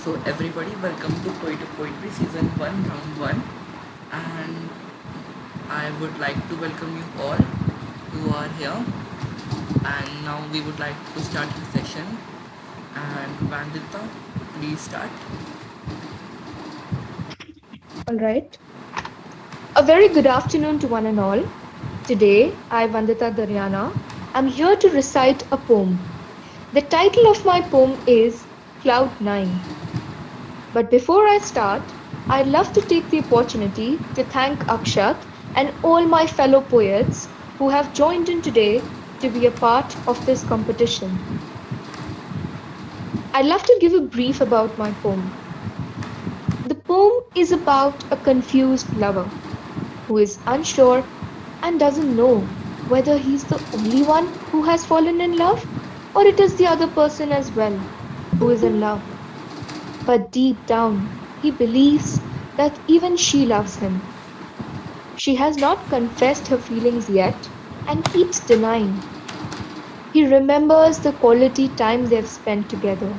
So everybody, welcome to Poetry Season 1, Round 1. And I would like to welcome you all who are here. And now we would like to start the session. And Vandita, please start. All right. A very good afternoon to one and all. Today, I, Vandita Daryana, am here to recite a poem. The title of my poem is Cloud Nine. But before I start, I'd love to take the opportunity to thank Akshat and all my fellow poets who have joined in today to be a part of this competition. I'd love to give a brief about my poem. The poem is about a confused lover who is unsure and doesn't know whether he's the only one who has fallen in love or it is the other person as well who is in love. But deep down, he believes that even she loves him. She has not confessed her feelings yet and keeps denying. He remembers the quality time they've spent together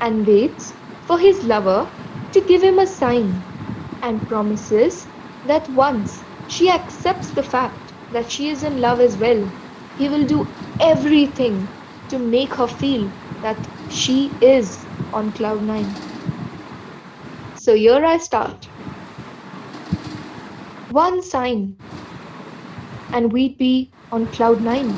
and waits for his lover to give him a sign and promises that once she accepts the fact that she is in love as well, he will do everything to make her feel that she is on cloud nine. So here I start. One sign, and we'd be on cloud nine.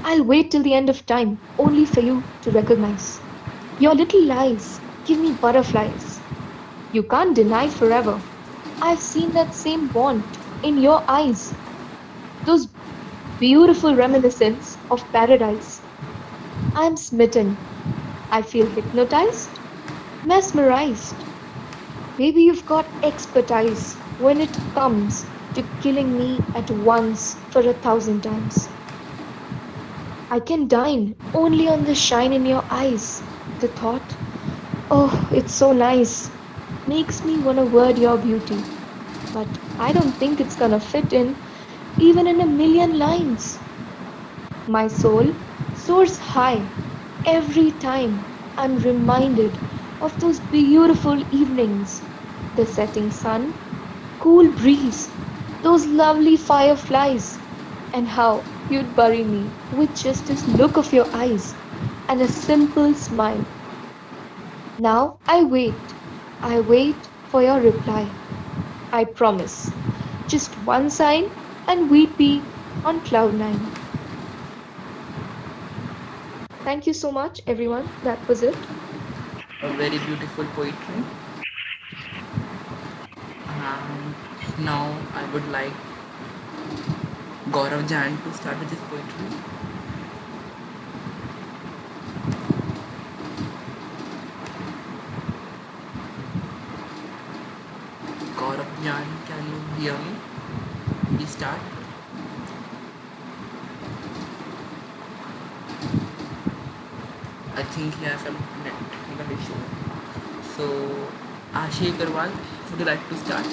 I'll wait till the end of time only for you to recognize. Your little lies give me butterflies. You can't deny forever. I've seen that same want in your eyes, those beautiful reminiscence of paradise. I'm smitten. I feel hypnotized, mesmerized. Maybe you've got expertise when it comes to killing me at once for 1,000 times. I can dine only on the shine in your eyes. The thought, oh, it's so nice, makes me wanna word your beauty. But I don't think it's gonna fit in even in a million lines. My soul soars high every time I'm reminded of those beautiful evenings, the setting sun, cool breeze, those lovely fireflies, and how you'd bury me with just this look of your eyes and a simple smile. Now I wait for your reply. I promise. Just one sign and we'd be on cloud nine. Thank you so much, everyone. That was it. A very beautiful poetry. And now I would like Gaurav Jan to start with his poetry. Gaurav Jan, can you hear me? Please start. I think he has some technical issue. So, Ashi Agarwal, would you like to start?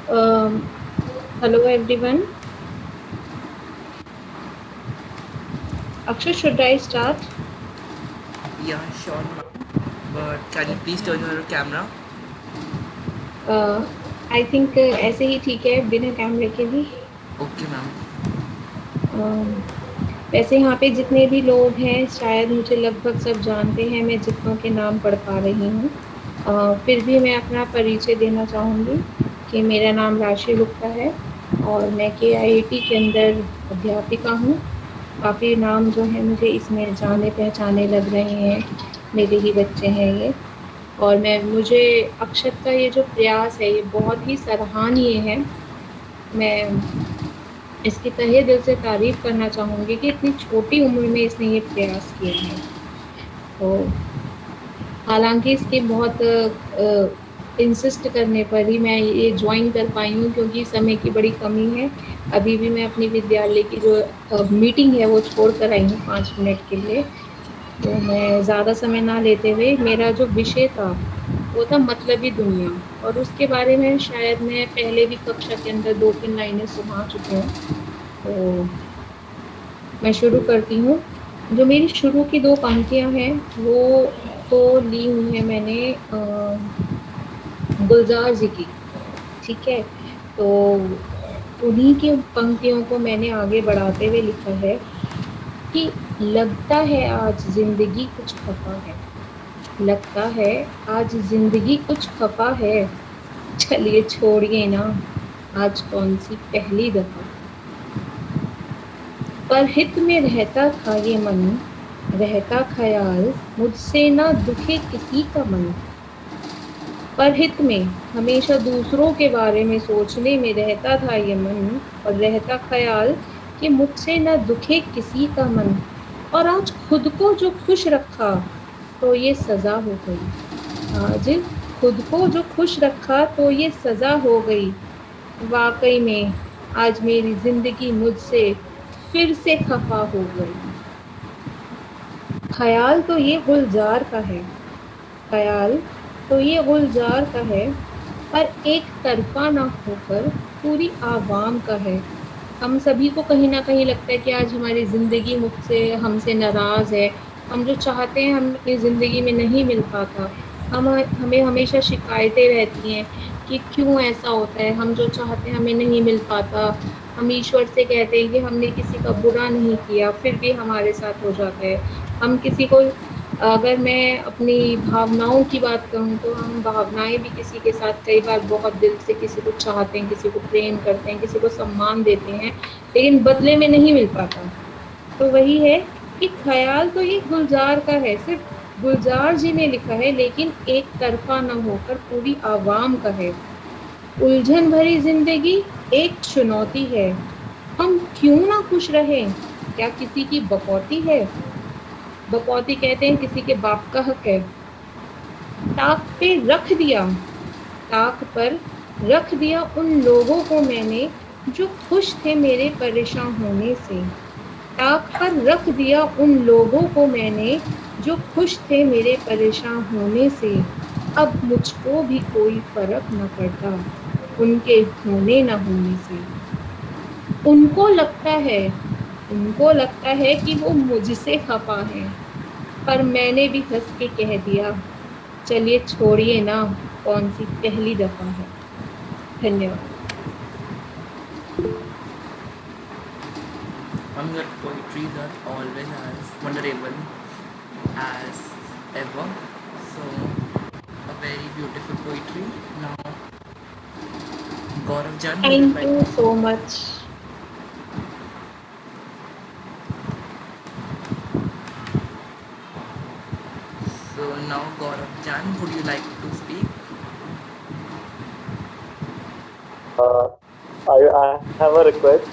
Um, Hello everyone. Akshay, should I start? Yeah, sure, ma'am. But can you please turn your camera? I think ऐसे ही ठीक है बिना कैमरे के भी. Okay, ma'am. वैसे यहाँ पे जितने भी लोग हैं शायद मुझे लगभग सब जानते हैं, मैं जितनों के नाम पढ़ पा रही हूँ. फिर भी मैं अपना परिचय देना चाहूँगी कि मेरा नाम राशि गुप्ता है और मैं KIIT के अंदर अध्यापिका हूँ. काफ़ी नाम जो हैं मुझे इसमें जाने पहचाने लग रहे हैं, मेरे ही बच्चे हैं ये. और मुझे अक्षत का ये जो प्रयास है ये बहुत ही सराहनीय है. मैं इसकी तहे दिल से तारीफ़ करना चाहूँगी कि इतनी छोटी उम्र में इसने ये प्रयास किया है. तो हालांकि इसकी बहुत इंसिस्ट करने पर ही मैं ये ज्वाइन कर पाई हूँ, क्योंकि समय की बड़ी कमी है। अभी भी मैं अपनी विद्यालय की जो मीटिंग है वो छोड़ कर आई हूँ 5 मिनट के लिए। तो मैं ज़्यादा समय ना लेते हुए, मेरा जो विषय था वो था मतलबी दुनिया, और उसके बारे में शायद मैं पहले भी कक्षा के अंदर 2-3 लाइनें सुना चुकी हूँ। तो मैं शुरू करती हूँ। जो मेरी शुरू की 2 पंक्तियाँ हैं वो तो ली हुई हैं मैंने गुलजार जी की, ठीक है। तो उन्हीं की पंक्तियों को मैंने आगे बढ़ाते हुए लिखा है कि लगता है आज ज़िंदगी कुछ खफा है, लगता है आज ज़िंदगी कुछ खफा है, चलिए छोड़िए ना, आज कौन सी पहली दफ़ा। पर हित में रहता था ये मन, रहता ख़याल मुझसे ना दुखे किसी का मन। पर हित में हमेशा दूसरों के बारे में सोचने में रहता था ये मन, और रहता ख़याल कि मुझसे ना दुखे किसी का मन। और आज खुद को जो खुश रखा तो ये सज़ा हो गई, आज खुद को जो खुश रखा तो ये सज़ा हो गई। वाकई में आज मेरी ज़िंदगी मुझसे फिर से खफा हो गई। ख़याल तो ये गुलजार का है, ख़याल तो ये गुलजार का है, पर एक तरफ़ा ना होकर पूरी आवाम का है। हम सभी को कहीं न कहीं लगता है कि आज हमारी ज़िंदगी हमसे नाराज़ है। हम जो चाहते हैं हम अपनी ज़िंदगी में नहीं मिल पाता। हमें हमेशा शिकायतें रहती हैं कि क्यों ऐसा होता है, हम जो चाहते हैं हमें नहीं मिल पाता। हम ईश्वर से कहते हैं कि हमने किसी का बुरा नहीं किया, फिर भी हमारे साथ हो जाता है। हम किसी को, अगर मैं अपनी भावनाओं की बात करूँ तो हम भावनाएँ भी किसी के साथ कई बार बहुत दिल से किसी को चाहते हैं, किसी को प्रेम करते हैं, किसी को सम्मान देते हैं, लेकिन बदले में नहीं मिल पाता। तो वही है कि ख़याल तो ये गुलजार का है, सिर्फ़ गुलजार जी ने लिखा है, लेकिन एक तरफ़ा न होकर पूरी आवाम का है। उलझन भरी ज़िंदगी एक चुनौती है, हम क्यों ना खुश रहें, क्या किसी की बकौती है? बकौती कहते हैं किसी के बाप का हक है। ताक पे रख दिया, ताक पर रख दिया उन लोगों को मैंने जो खुश थे मेरे परेशान होने से। ताक पर रख दिया उन लोगों को मैंने जो खुश थे मेरे परेशान होने से। अब मुझको भी कोई फ़र्क न पड़ता उनके होने न होने से। उनको लगता है कि वो मुझसे खफा हैं, पर मैंने भी हंस के कह दिया, चलिए छोड़िए ना, कौन सी पहली दफ़ा है। धन्यवाद। Your poetries are always as vulnerable as ever. So, a very beautiful poetry. Now, Gaurav Jan, would you Thank like? you so much. So now, Gaurav Jan, would you like to speak? I have a request.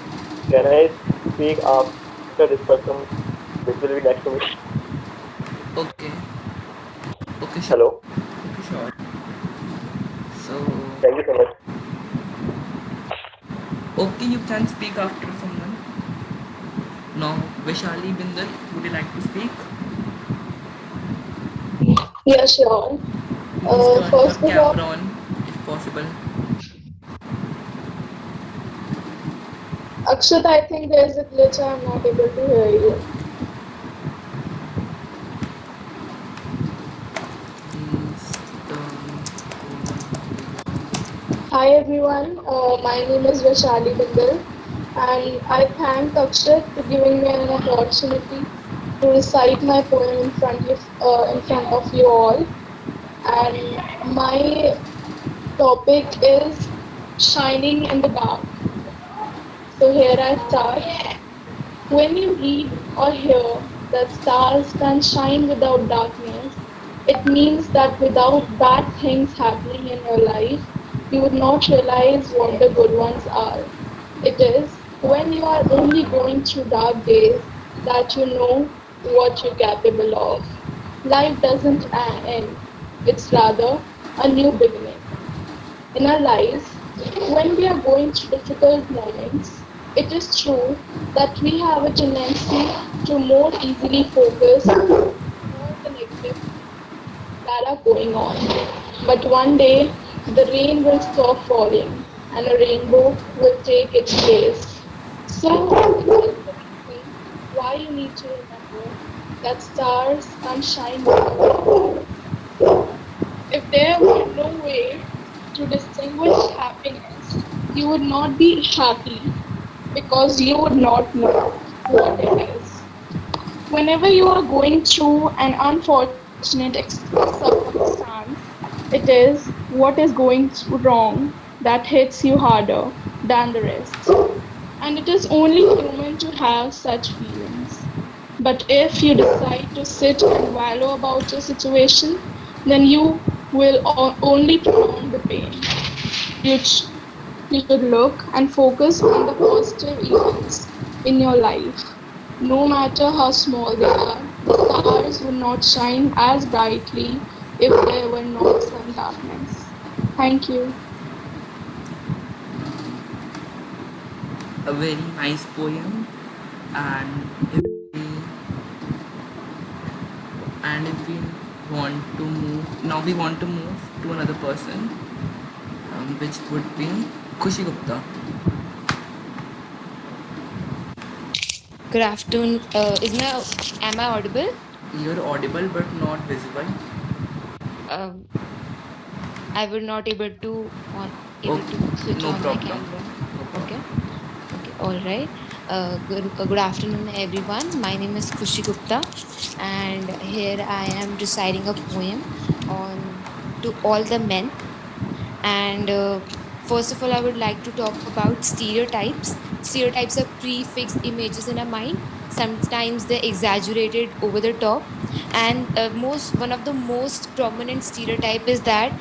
Can I speak after this person, which will be next to me? Okay. Okay, sure. Hello. Okay, sure. So, Thank you so much. okay, you can speak after someone. Now, Vaishali Bindal, would you like to speak? Yeah, sure. Please turn your First of all, camera on if possible. Akshat, I think there's a glitch. I'm not able to hear you. Please turn Hi everyone, my name is Vaishali Bindal, and I thank Akshat for giving me an opportunity to recite my poem in front of you all. And my topic is shining in the dark. So here I start. When you read or hear that stars can shine without darkness, it means that without bad things happening in your life, you would not realize what the good ones are. It is when you are only going through dark days that you know what you're capable of. Life doesn't end, it's rather a new beginning. In our lives, when we are going through difficult moments, it is true that we have a tendency to more easily focus on the negative that are going on. But one day, the rain will stop falling and a rainbow will take its place. So, that's the reason why you need to remember that stars can't shine forever. If there were no way to distinguish happiness, you would not be happy because you would not know what it is. Whenever you are going through an unfortunate circumstance, it is what is going wrong that hits you harder than the rest. And it is only human to have such feelings. But if you decide to sit and wallow about your situation, then you will only prolong the pain. You, sh- you should look and focus on the positive events in your life. No matter how small they are, the stars would not shine as brightly if there were not some darkness. Thank you. A very nice poem. And if we if we want to move now, we want to move to another person, which would be Khushi Gupta. Good afternoon. Am I audible? You're audible but not visible. Um, I will not able Okay, to switch no on my problem. camera. No Okay. problem. Okay. All right. Good afternoon, everyone. My name is Khushi Gupta, and here I am reciting a poem on to all the men. And first of all, I would like to talk about stereotypes. Stereotypes are prefixed images in our mind. Sometimes they're exaggerated over the top. And most one of the most prominent stereotype is that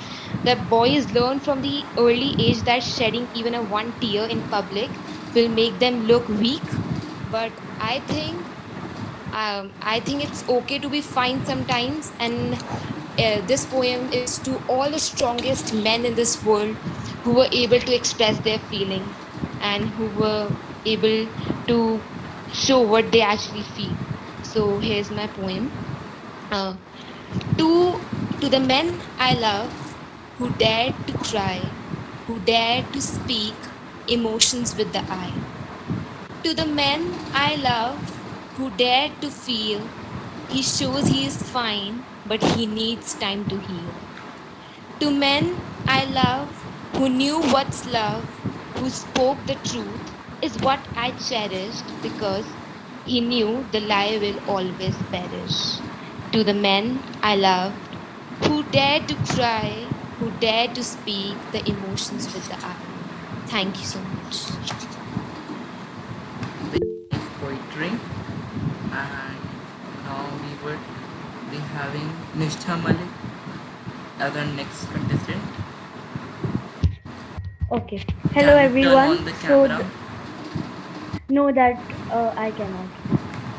boys learn from the early age that shedding even a one tear in public will make them look weak. But I think it's okay to be fine sometimes. And this poem is to all the strongest men in this world who were able to express their feelings and who were able to show what they actually feel. So here's my poem. Uh, to to the men I love who dared to cry, who dared to speak emotions with the eye. To the men I love who dared to feel, he shows he is fine, but he needs time to heal. To men I love who knew what's love, who spoke the truth, is what I cherished because he knew the lie will always perish. To the men I loved who dared to cry, who dared to speak the emotions with the eye. Thank you so much. Very nice poetry. And now we would be having Nishtha Malik as our next contestant. Okay. Hello, Can you turn everyone. on the camera? No, that I cannot.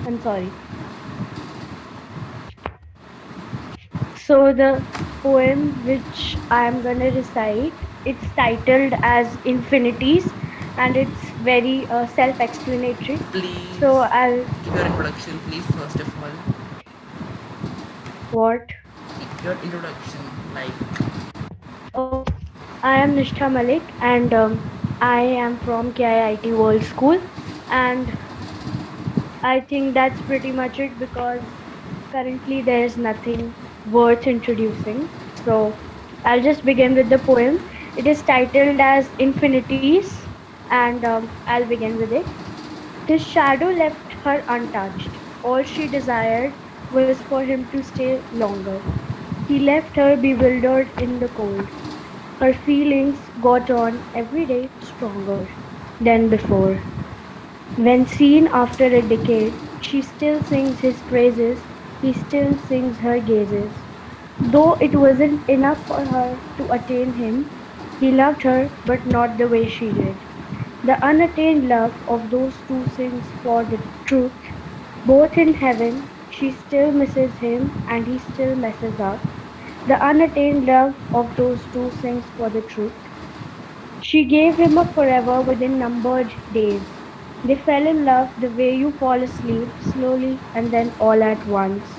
I'm sorry. So, the poem which I am gonna recite, it's titled as Infinities, and it's very self-explanatory. So, Please I'll give your introduction, please, first of all. what? Your introduction, like, Oh, I am Nishtha Malik, and I am from KIIT World School, and I think that's pretty much it because currently there is nothing worth introducing. So I'll just begin with the poem. It is titled as Infinities, and I'll begin with it. His shadow left her untouched. All she desired was for him to stay longer. He left her bewildered in the cold. Her feelings got on every day stronger than before. When seen after a decade, she still sings his praises, he still sings her gazes. Though it wasn't enough for her to attain him, he loved her, but not the way she did. The unattained love of those two sings for the truth. Both in heaven, she still misses him and he still messes up. The unattained love of those two sings for the truth. She gave him a forever within numbered days. They fell in love the way you fall asleep, slowly and then all at once.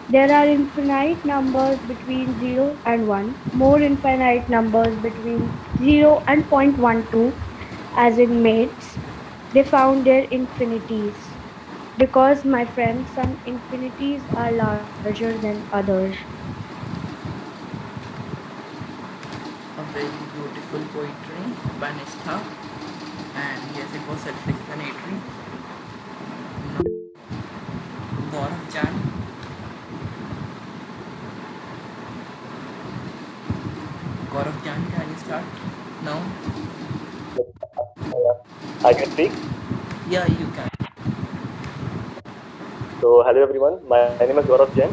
There are infinite numbers between 0 and 1, more infinite numbers between 0 and 0.12, as in mates. They found their infinities. Because, my friend, some infinities are larger than others. A very beautiful poetry by Nishtha, and yes, it was self-explanatory. Now, Gaurav Chan. Gaurav Chan, can you start now? I can speak. Yeah, you can. So, hello everyone. My name is Gaurav Jain,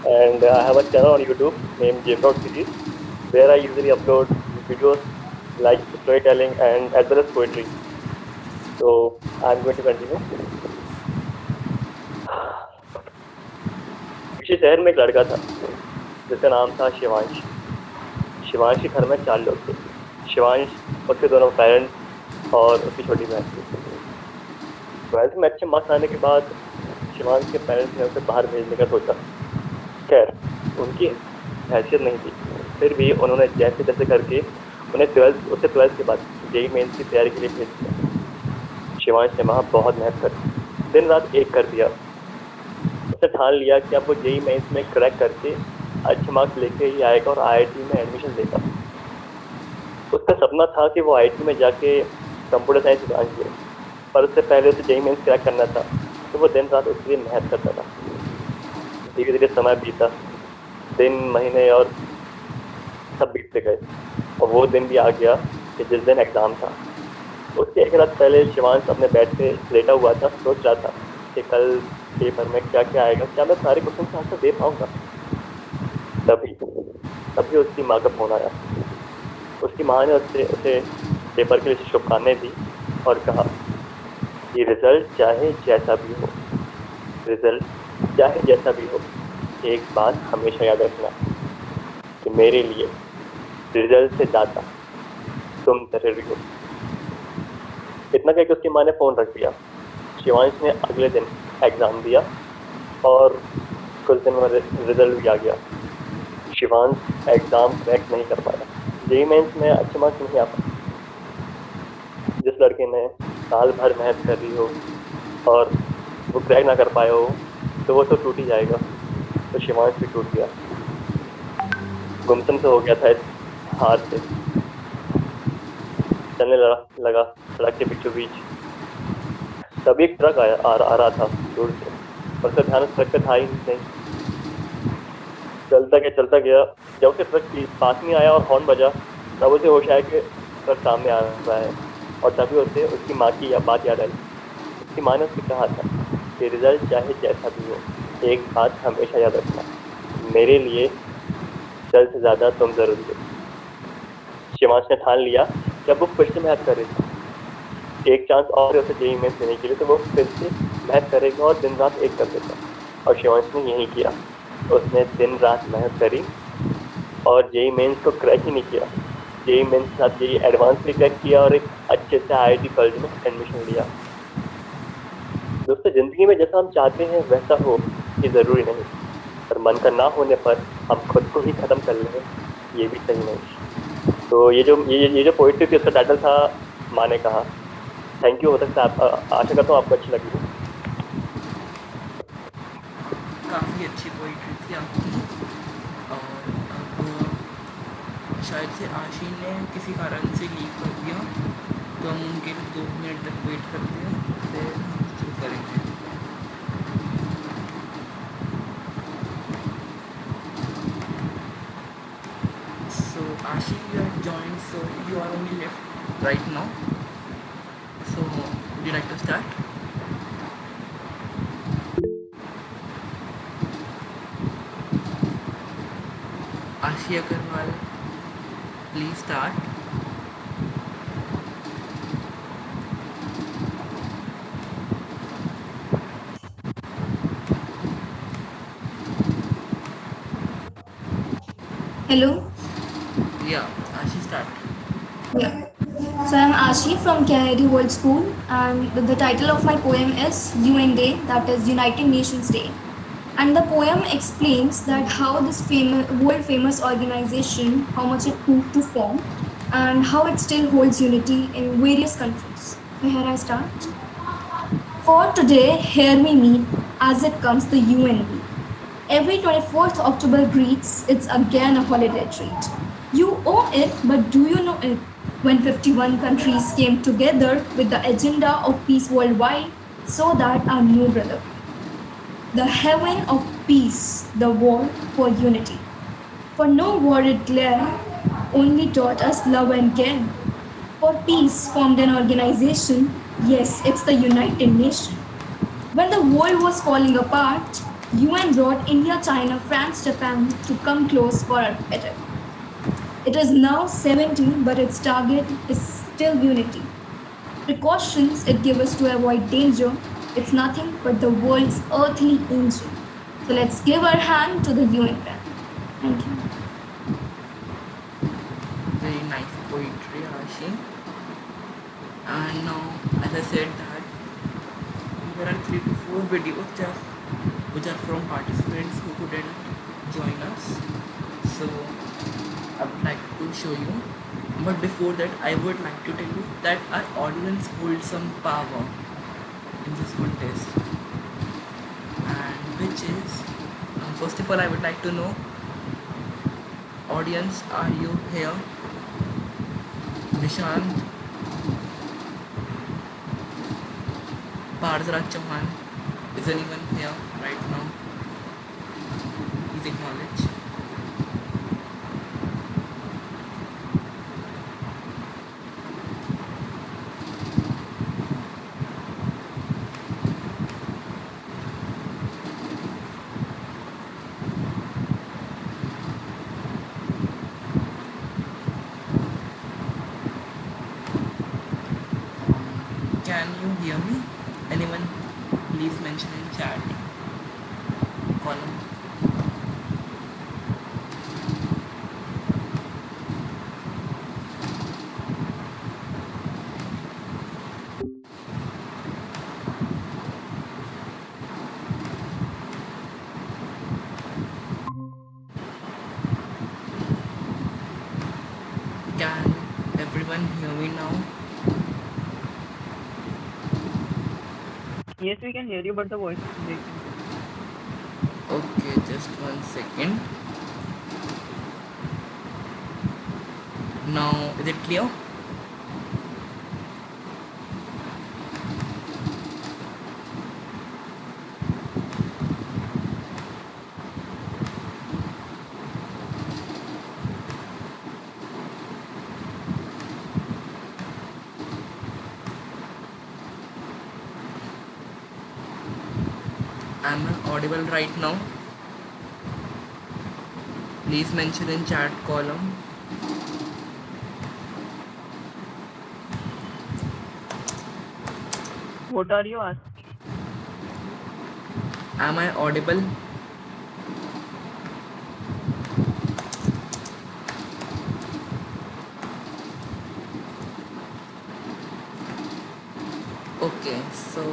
and I have a channel on YouTube named JFrog Series, where I usually upload videos like storytelling and as well as poetry. So, I'm going to continue. किसी शहर में एक लड़का था जिसका नाम था शिवांश। शिवांश के घर में 4 लोग थे। शिवांश, उसके दोनों पेरेंट्स और उसकी छोटी बहन थी। 12th में अच्छे मार्क्स आने के बाद शिवांश के पेरेंट्स ने उसे बाहर भेजने का सोचा। खैर, उनकी हैसियत नहीं थी, फिर भी उन्होंने जैसे तैसे करके उसे 12th के बाद जेईई मेंस की तैयारी के लिए भेज दिया। शिवांश ने वहाँ बहुत मेहनत करी, दिन रात एक कर दिया। उसने ठान लिया कि अब वो जेईई मेंस में क्रैक करके अच्छे मार्क्स लेके ही आएगा और आईआईटी में एडमिशन लेगा। उसका सपना था कि वो आईआईटी में जाके कंप्यूटर साइंस ब्रांच ले, पर उससे पहले उसे जेईई मेंस क्रैक करना था, तो वो दिन रात उसके लिए मेहनत करता था। धीरे धीरे समय बीता, दिन, महीने और सब बीतते गए, और वो दिन भी आ गया कि जिस दिन एग्ज़ाम था। उसके एक रात पहले शिवांश अपने बेड पे लेटा हुआ था, सोच रहा था कि कल पेपर में क्या क्या आएगा, क्या मैं सारे क्वेश्चन का आंसर दे पाऊंगा। तभी उसकी माँ का फोन आया। उसकी माँ ने उसे पेपर के लिए शुभकामनाएं दी और कहा कि रिजल्ट चाहे जैसा भी हो, एक बात हमेशा याद रखना कि मेरे लिए रिजल्ट से ज़्यादा तुम जरूरी हो। इतना कहकर उसकी माँ ने फ़ोन रख दिया। शिवांश ने अगले दिन एग्ज़ाम दिया और कुछ दिन में रिजल्ट भी आ गया। शिवांश एग्ज़ाम क्रैक नहीं कर पाया, जेईई मेंस में अच्छे मार्क्स नहीं आ पाए। जिस लड़के ने साल भर मेहनत कर रही हो और वो क्रैक ना कर पाया हो, तो वो तो टूट ही जाएगा। तो शिवांश भी टूट गया, गुमसुम से हो गया था इस हार से। चलने लगा सड़क के बीचों बीच। तभी एक ट्रक आ रहा था दूर से, और उसका ध्यान उस ट्रक पे था ही नहीं। चलता गया। जब उसे ट्रक के पास में आया और हॉर्न बजा, तब उसे होश आया कि ट्रक सामने आ रहा है, और तभी उसे उसकी माँ की बात याद आई। उसकी माँ ने उससे कहा था कि रिजल्ट चाहे जैसा भी हो, एक बात हमेशा याद रखना, मेरे लिए रिजल्ट से ज़्यादा तुम जरूरी हो। शिवांश ने ठान लिया कि अब वो फिर से मेहनत करेगा। एक चांस और है उसे जेईई मेंस देने के लिए, तो वो फिर से मेहनत करेगा और दिन रात एक कर देगा। और शिवांश ने यही किया। उसने दिन रात मेहनत करी और जेईई मेंस को क्रैक ही नहीं किया, जेईई मेंस के साथ जेईई एडवांस भी क्रैक किया और एक अच्छे से आईआईटी कॉलेज में एडमिशन लिया। दोस्तों, ज़िंदगी में जैसा हम चाहते हैं वैसा हो ये ज़रूरी नहीं, पर मन का ना होने पर हम खुद को ही ख़त्म कर लें, ये भी सही नहीं। तो ये जो पोइट्री थी उसका टाइटल था माँ ने कहा। Thank you. हो सकता है आशा करता हूँ आपको अच्छी लगी हो। काफ़ी अच्छी पोइट्री थी आपकी। और अब शायद से आशी ने किसी कारण से लीव कर दिया, तो हम उनके लिए 2 मिनट तक वेट करते हैं, फिर शुरू करेंगे। So Ashi, you have joined, so you are only left right now. So would you like to start? Ashi Agarwal, please start. Hello. Yeah, Ashi, start. Yeah. So I'm Ashi from KIT World School, and the title of my poem is UN Day, that is United Nations Day. And the poem explains that how this world famous organization, how much it took to form, and how it still holds unity in various countries. So here I start. For today, here we meet as it comes the UN week. Every 24th October greets, it's again a holiday treat. You owe it, but do you know it? When 51 countries came together with the agenda of peace worldwide, so that our new brother, the heaven of peace, the war for unity. For no war it declared, only taught us love and care. For peace formed an organization, yes, it's the United Nations. When the world was falling apart, UN brought India, China, France, Japan to come close for a better. It is now 70, but its target is still unity. Precautions it gives us to avoid danger, it's nothing but the world's earthly angel. So let's give our hand to the UN brand. Thank you. Very nice poetry, Ashi. And now, as I said that there are 3 to 4 videos which are from participants who couldn't join us. So I would like to show you. But before that, I would like to tell you that our audience holds some power in this contest, and which is, first of all, I would like to know, audience, are you here? Nishant, Bardharaj Chauhan, is anyone here right now? Please acknowledge. Can you hear me? Anyone, please mention in chat column. Can everyone hear me now? Yes, we can hear you, but the voice is breaking. Okay, just 1 second. Now, is it clear? Am I audible right now? Please mention in chat column. What are you asking? Am I audible? Okay, so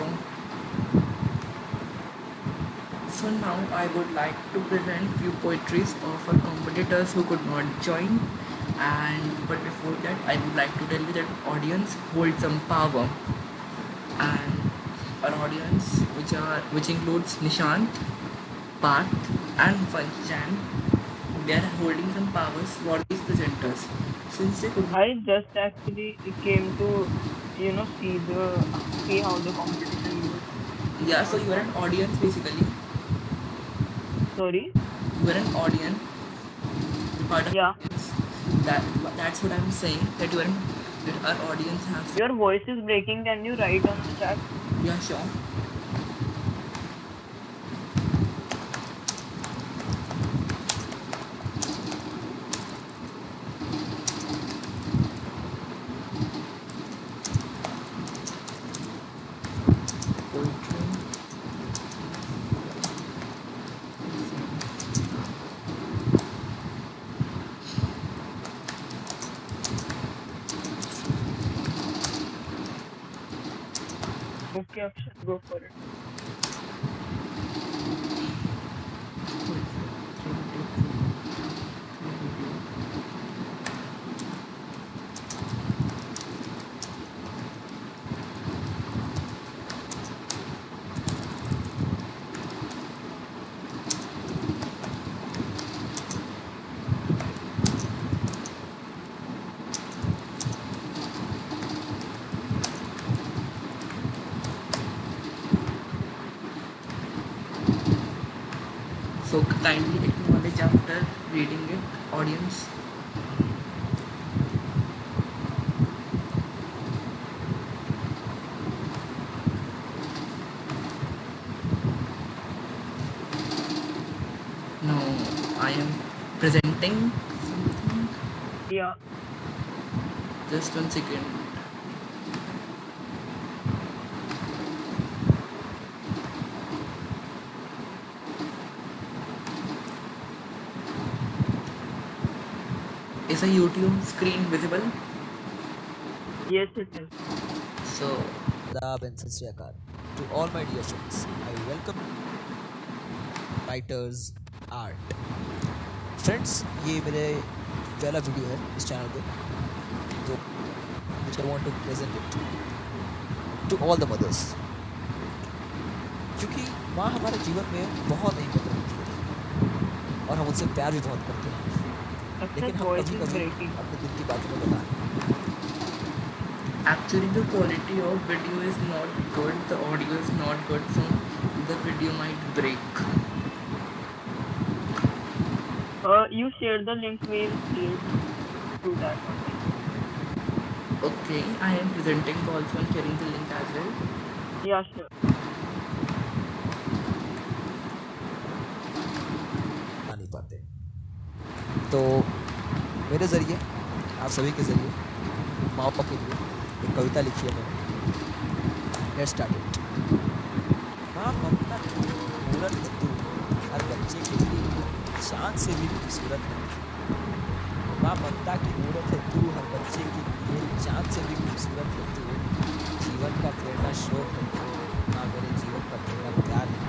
now I would like to present few poetries of our competitors who could not join. But before that, I would like to tell you that audience holds some power, and our audience, which includes Nishant, Parth, and Fanchan, they are holding some powers for these presenters. Since they could I just actually came to, see how the competition goes. yeah, so you are an audience basically. Sorry? You are an audience, part of Yeah. audience. That's what I'm saying. That that our audience has. Your voice is breaking. Can you write on the chat? Yeah, sure. Poetry. Okay, Akshat, go for it. So kindly acknowledge after reading it, audience. Now I am presenting something. Yeah. Just 1 second. Is a YouTube screen visible? Yes, it is. So Adab and Sat Sri Akal. To all my dear friends, I welcome writers art. Friends, ये मेरे पहला video है इस channel पे, तो which I want to present it to all the mothers, क्योंकि माँ हमारे जीवन में बहुत अहमियत रखती है और हम उनसे प्यार भी बहुत करते हैं, लेकिन Akshat, हम voice कभी is कभी breaking. अपने दिल की बातों को बताते हैं। actually the quality of video is not good, the audio is not good, so the video might break. You share the link, we'll see it through that one. Okay, I am presenting also and sharing the link as well. Yeah, sure. आ नहीं पाते, तो मेरे ज़रिए, आप सभी के ज़रिए माँ बाप के लिए एक कविता लिखी है मैंने। Let's start it. माँ ममता की मूरत है तू हर बच्चे के लिए, चाँद से भी खूबसूरत है। माँ ममता की मूरत है तू हर बच्चे के लिए, चाँद से भी खूबसूरत है तू। जीवन का प्रेरणा स्रोत है तू, माँ मेरे जीवन का प्रेरणा प्यार है।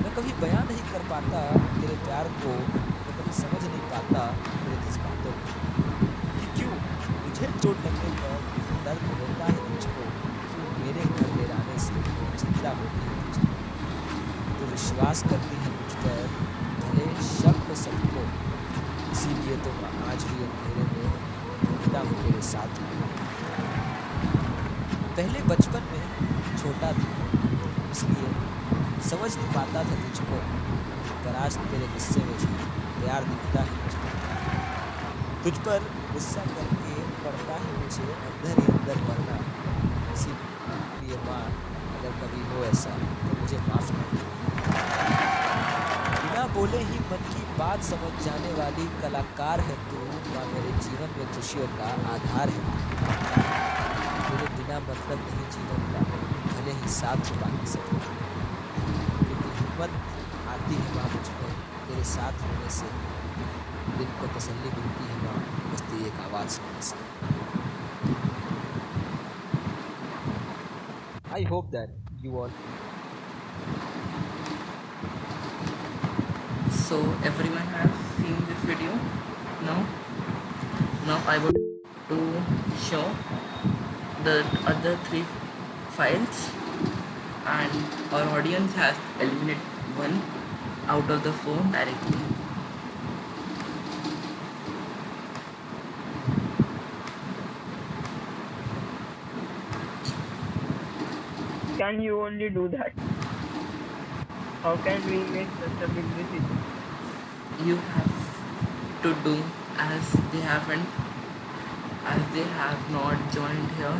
मैं कभी बयां नहीं कर पाता तेरे प्यार को, मैं कभी समझ नहीं पाता तेरे जज्बातों को, कि क्यों मुझे चोट लगने पर दर्द होता है मुझको, क्यों मेरे घर ले आने से चिंता होती है मुझको। तो विश्वास करती है मुझ पर भले शक हो सबको, इसीलिए तो मैं आज भी अंधेरे में ढूंढता हूँ तेरे साथ में। पहले बचपन में छोटा था इसलिए समझ नहीं पाता था तुझको, पर आज तेरे गुस्से में भी प्यार दिखता है मुझको। तुझ पर गुस्सा करके पड़ता है मुझे अंदर ही अंदर मरना, इसीलिए माँ अगर कभी हो ऐसा तो मुझे माफ़ कर दे। बिना बोले ही मन की बात समझ जाने वाली कलाकार है तू, माँ मेरे जीवन में खुशियों का आधार है तू। मेरे बिना मतलब नहीं जीवन का, भले ही साथ छुपा नहीं सकूं, लेकिन हिम्मत आती है माँ मुझ पर तेरे साथ होने से, दिल को तसल्ली मिलती है माँ बस तेरी एक आवाज़ सुनने से। I hope that you all So everyone has seen this video. Now I would to show the other 3 files, and our audience has eliminated one out of the 4 directly. Can you only do that? How can we make such a big decision? You have to do as they have not joined here,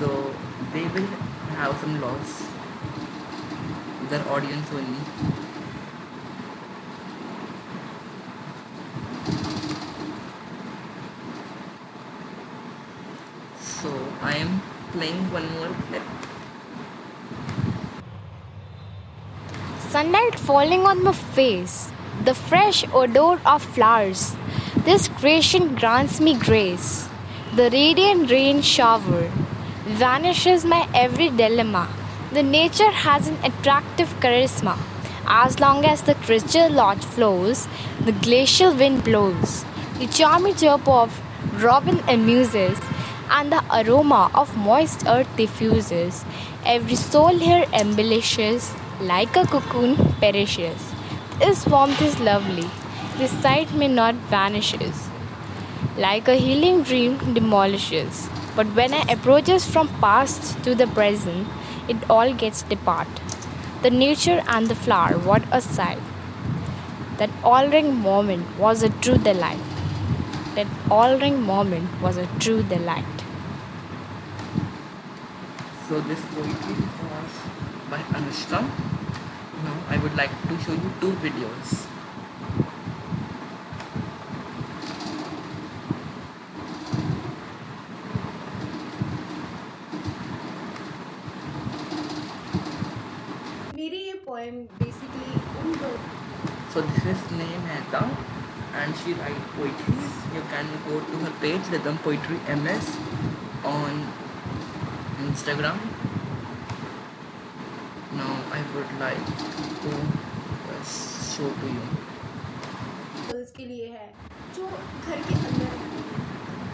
so they will have some loss, their audience only. So I am playing one more clip. Sunlight falling on my face, the fresh odor of flowers. This creation grants me grace, the radiant rain shower. vanishes my every dilemma. The nature has an attractive charisma. As long as the crystal lodge flows, the glacial wind blows. The charming chirp of robin amuses, and the aroma of moist earth diffuses. Every soul here embellishes, like a cocoon perishes. This warmth is lovely, this sight may not vanishes. Like a healing dream demolishes. But when I approaches from past to the present, it all gets depart. The nature and the flower, what a sight. That all-ring moment was a true delight. That all-ring moment was a true delight. So this poetry was by Anushka. Now I would like to show you two videos. मेरी ये poem basically So this is name Heta and she writes poetries. You can go to her page Rhythm Poetry MS on Instagram. Now I would like to show to you. Girls के लिए है जो घर के अंदर रहती हैं,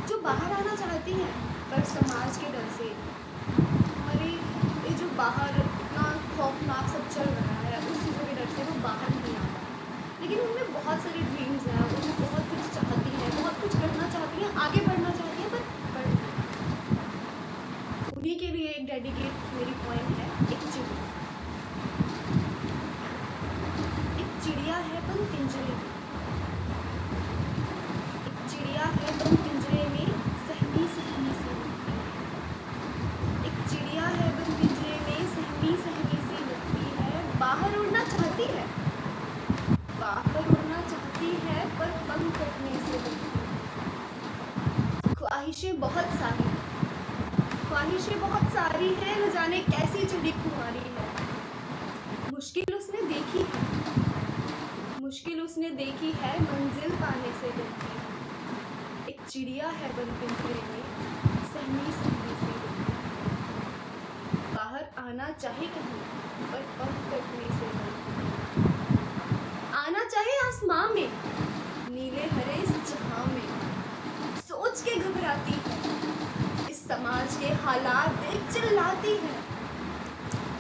जो बाहर आना चाहती हैं पर समाज के डर से हमारे ये जो बाहर इतना खौफनाक सब चल रहा है उस चीज़ों के डर से वो बाहर नहीं आ पाती, लेकिन उनमें बहुत सारे ड्रीम्स हैं, उन्हें बहुत कुछ चाहती हैं, बहुत कुछ करना चाहती हैं, आगे बढ़ना चाहती हैं पर बढ़ नहीं पाती। उन्हीं के लिए एक डेडिकेट मेरी पोएम है एक चिड़िया। एक चिड़िया है बंद पिंजरे में, एक चिड़िया है बंद पिंजरे में सहमी सहमी सी लगती है। एक चिड़िया है बंद पिंजरे में सहमी सहमी सी लगती है। बाहर उड़ना चाहती है, बाहर उड़ना चाहती है पर पंख कटने से लगती है। ख्वाहिशें बहुत सारी हैं, ख्वाहिशें बहुत सारी हैं, न जाने कैसी चढ़ी खुमारी है। मुश्किल उसने देखी है, मुश्किल उसने देखी है, मंजिल पाने से डरती है। एक चिड़िया है बंद पिंजरे में सहमी सहमी सी लगती है। बाहर आना चाहे कहीं पर पंख कटने से डरती है। आना चाहे आसमां में नीले हरे इस जहां में, सोच के घबराती है। इस समाज के हालात देख चिल्लाती है,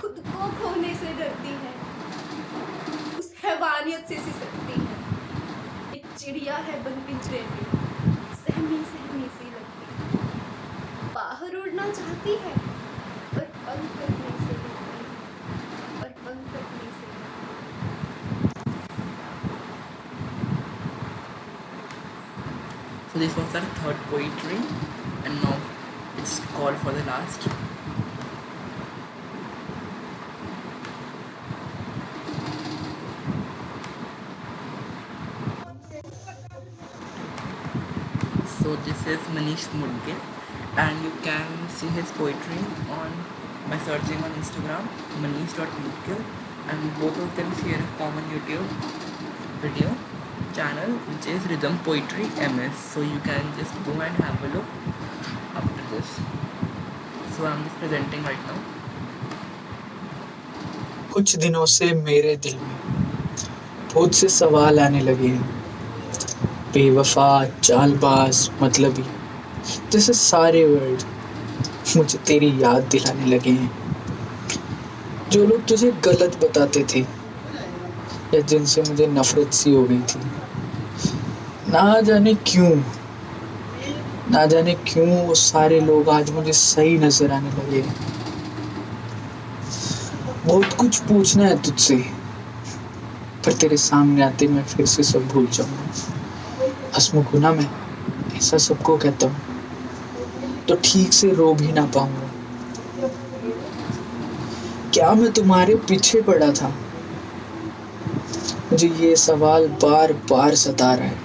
खुद को खोने से डरती है, उस हैवानियत से सिसकती है। एक चिड़िया है बंद पिंजरे में सहमी सहमी सी लगती है। बाहर उड़ना चाहती है पर पंख कटने से डरती है, पर पंख कटने से डरती है। So this was our third poetry and now it's called for the last. So this is Manish Mudge and you can see his poetry on by searching on Instagram manish.mudge and both of them share a common YouTube video channel which is Rhythm Poetry MS, so you can just go and have a look after this. So I'm just presenting right now. कुछ दिनों से मेरे दिल में बहुत से सवाल आने लगे हैं, बेवफा, चालबाज, मतलबी, जैसे सारे वर्ड मुझे तेरी याद दिलाने लगे हैं। जो लोग तुझे गलत बताते थे या जिनसे मुझे नफरत सी हो गई थी, ना जाने क्यों वो सारे लोग आज मुझे सही नजर आने लगे हैं। बहुत कुछ पूछना है तुझसे, पर तेरे सामने आते मैं फिर से सब भूल जाऊंगा। हंसमुखुना मैं ऐसा सबको कहता हूँ तो ठीक से रो भी ना पाऊंगा। क्या मैं तुम्हारे पीछे पड़ा था? मुझे ये सवाल बार बार सता रहा है।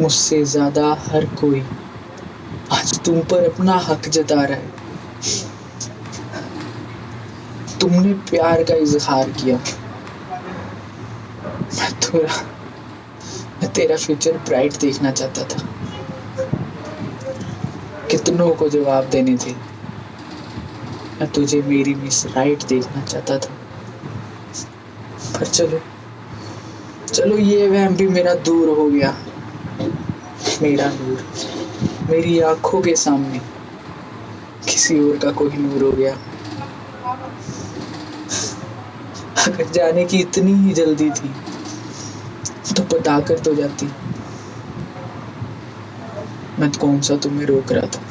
मुझसे ज्यादा हर कोई आज तुम पर अपना हक जता रहा है। तुमने प्यार का इजहार किया, मैं तेरा फ्यूचर ब्राइट देखना चाहता था। कितनों को जवाब देने थे। मैं तुझे मेरी मिस राइट देखना चाहता था, पर चलो चलो ये वहम भी मेरा दूर हो गया। मेरा नूर मेरी आंखों के सामने किसी और का कोई नूर हो गया। अगर जाने की इतनी ही जल्दी थी तो बता कर तो जाती। मैं कौन सा तुम्हें रोक रहा था।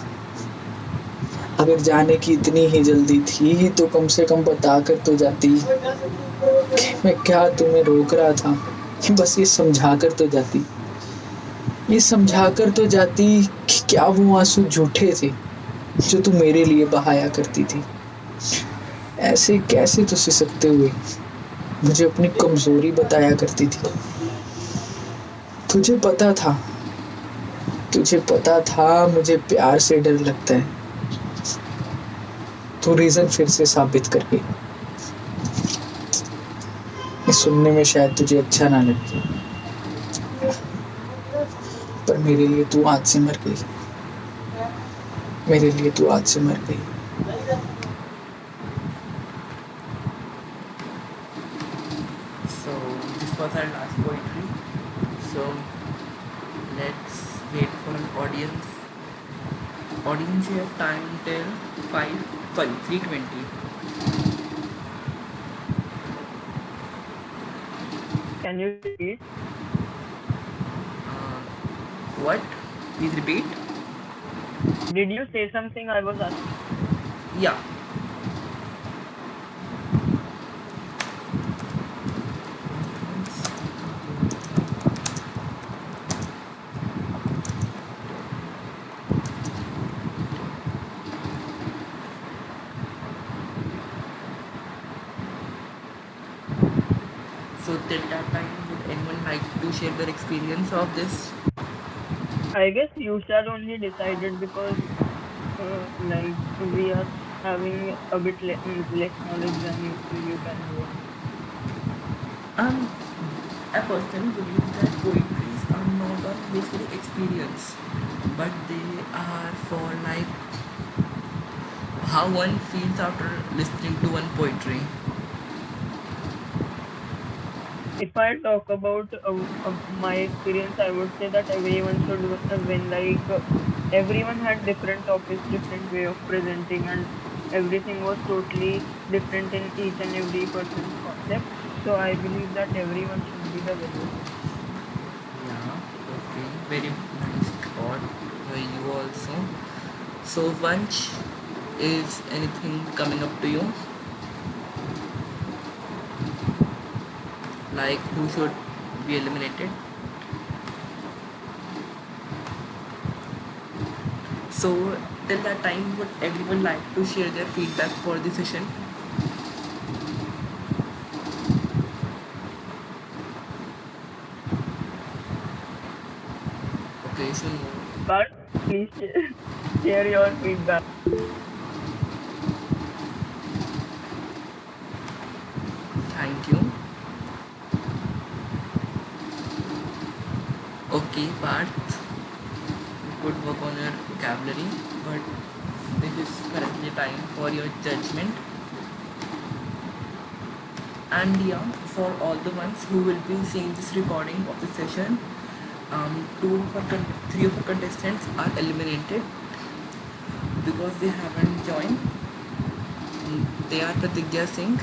अगर जाने की इतनी ही जल्दी थी तो कम से कम बता कर तो जाती कि मैं क्या तुम्हें रोक रहा था। बस ये समझा कर तो जाती, ये समझा कर तो जाती कि क्या वो आंसू झूठे थे जो तू मेरे लिए बहाया करती थी। ऐसे कैसे तो सिसकते हुए मुझे अपनी कमजोरी बताया करती थी। तुझे पता था, तुझे पता था मुझे प्यार से डर लगता है। तू रीजन फिर से साबित कर गई। ये सुनने में शायद तुझे अच्छा ना लगे, पर मेरे लिए तू आज से मर गई। मेरे लिए तू आज से मर गई। So this was our last poetry. So let's wait for an audience. Audience, you have time till 3:20. Can you repeat? What? Please repeat. Did you say something I was asking? Yeah. So till that time, would anyone like to share their experience of this? I guess you shall only decided because like we are having a bit less knowledge than you can have. I personally believe that poetries are not on basically experience, but they are for like how one feels after listening to one poetry. If I talk about my experience, I would say that everyone should win. Like everyone had different topics, different way of presenting, and everything was totally different in each and every person's concept. So I believe that everyone should be the winner. Yeah, okay, very nice thought by you also. So, Vanch, is anything coming up to you? Like who should be eliminated? So, till that time, would everyone like to share their feedback for the session? Okay, so But please share your feedback. thank you. Okay, Parth, good work on your vocabulary, but this is currently time for your judgment. And yeah, for all the ones who will be seeing this recording of the session, three of our contestants are eliminated because they haven't joined. They are Pratigya Singh,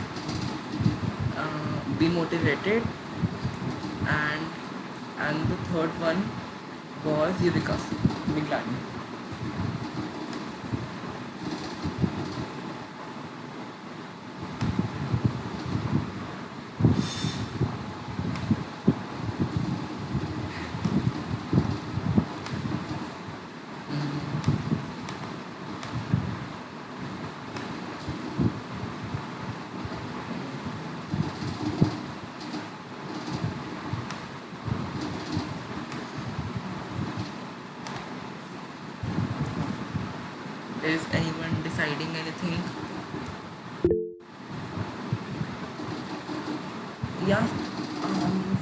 Be Motivated, and the third one was Yuvika Miglani. Is anyone deciding anything? Yeah,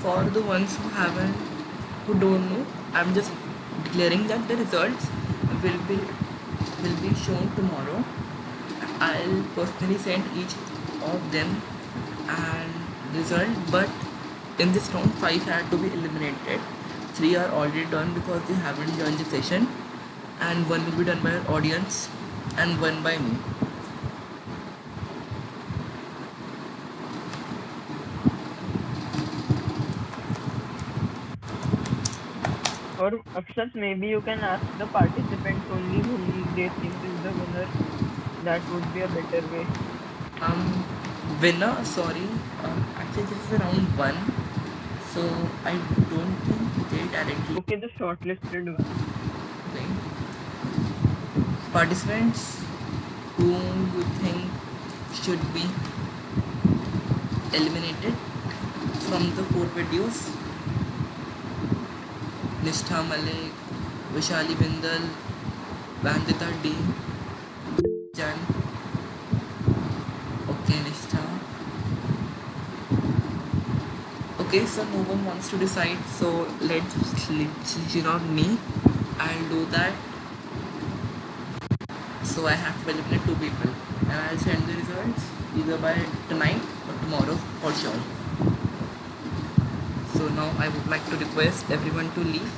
for the ones who don't know, I'm just declaring that the results will be will be shown tomorrow. I'll personally send each of them and result, but in this round 5 had to be eliminated. 3 are already done because they haven't joined the session, and 1 will be done by our audience and 1 by me. Or Akshat, maybe you can ask the participants only whom they think is the winner. That would be a better way. Winner, sorry, actually this is round 1, so I don't think they directly. Okay, the shortlisted one. Okay. Participants whom you think should be eliminated from the 4 videos: Nishtha Malik, Vishali Bindal, Vandita D, Jan. Okay, Nishtha. Okay, so no one wants to decide, so let's cheer on me. I'll do that. So I have to eliminate 2 people, and I'll send the results either by tonight or tomorrow for sure. So now I would like to request everyone to leave.